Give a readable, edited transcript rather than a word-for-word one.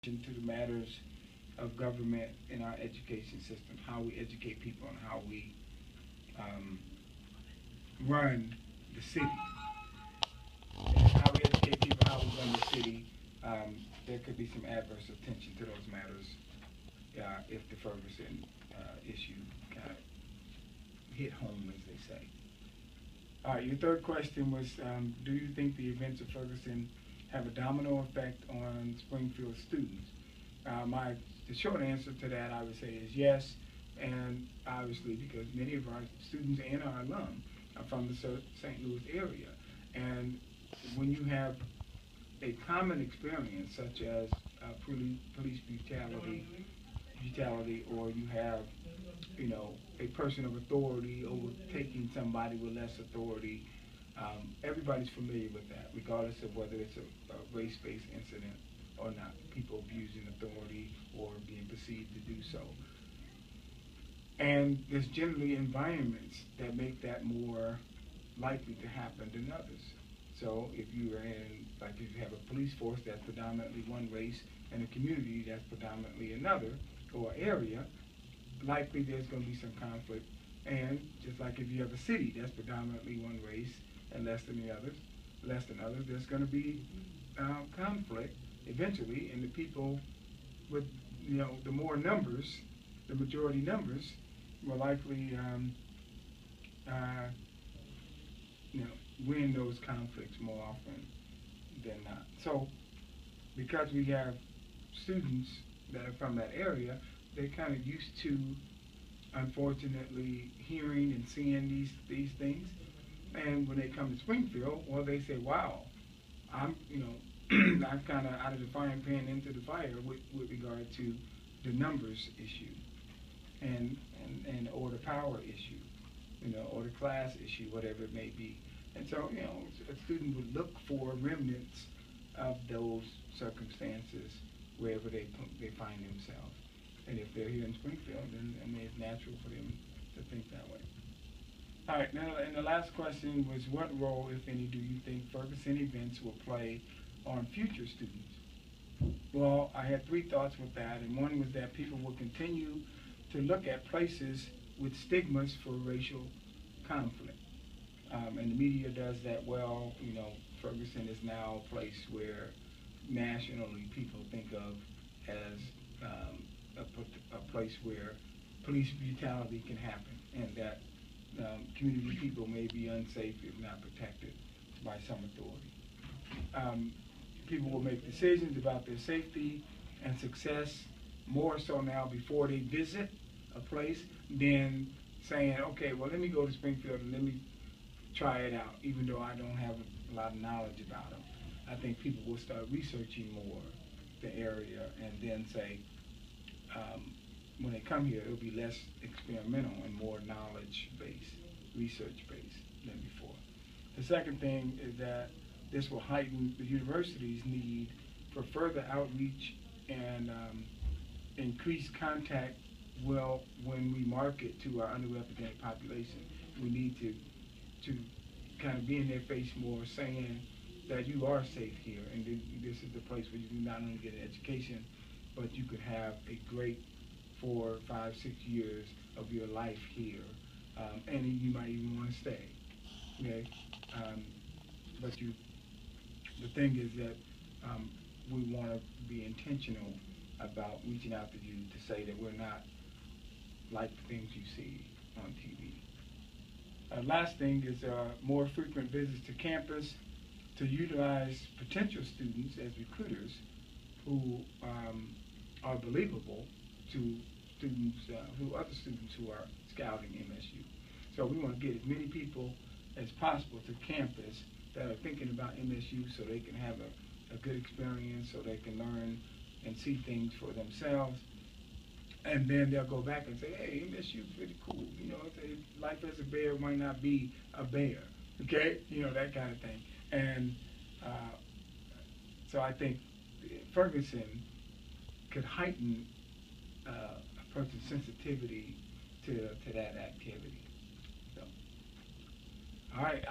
to the matters of government in our education system, how we educate people and how we run the city. How we educate people, how we run the city, there could be some adverse attention to those matters if the Ferguson issue kind of hit home, as they say. All right, your third question was, do you think the events of Ferguson have a domino effect on Springfield students? The short answer to that, I would say, is yes, and obviously because many of our students and our alum are from the St. Louis area. And when you have a common experience such as police brutality, or you have, a person of authority overtaking somebody with less authority, everybody's familiar with that, regardless of whether it's a race-based incident or not. People abusing authority or being perceived to do so. And there's generally environments that make that more likely to happen than others. So if you are if you have a police force that's predominantly one race and a community that's predominantly another, or area, likely there's going to be some conflict. And just like if you have a city that's predominantly one race and less than others, there's going to be conflict eventually, and the people with the more numbers, the majority numbers, will likely win those conflicts more often than not. So because we have students that are from that area, they're kind of used to, unfortunately, hearing and seeing these things. And when they come to Springfield, well, they say, wow, I'm kind of out of the frying pan into the fire with regard to the numbers issue and or the power issue, or the class issue, whatever it may be. And so, a student would look for remnants of those circumstances wherever they find themselves. And if they're here in Springfield, then it's natural for them to think that way. All right, now, and the last question was, what role, if any, do you think Ferguson events will play on future students? Well, I had three thoughts with that, and one was that people will continue to look at places with stigmas for racial conflict. And the media does that well. Ferguson is now a place where nationally people think of as a place where police brutality can happen, and that community people may be unsafe if not protected by some authority. People will make decisions about their safety and success more so now before they visit a place than saying, okay, well, let me go to Springfield and let me try it out, even though I don't have a lot of knowledge about them. I think people will start researching more the area and then say, when they come here, it'll be less experimental and more knowledge-based, research-based than before. The second thing is that this will heighten the university's need for further outreach and increased contact. Well, when we market to our underrepresented population, we need to kind of be in their face more, saying that you are safe here, and this is the place where you can not only get an education, but you could have a great 4, 5, 6 years of your life here, and you might even want to stay. Okay, but the thing is that we want to be intentional about reaching out to you to say that we're not like the things you see on TV. Last thing is more frequent visits to campus to utilize potential students as recruiters who are believable to other students who are scouting MSU. So we want to get as many people as possible to campus that are thinking about MSU so they can have a good experience, so they can learn and see things for themselves. And then they'll go back and say, hey, MSU is pretty cool. Life as a bear might not be a bear, okay? That kind of thing. And so I think Ferguson could heighten a person's sensitivity to that activity. So, all right.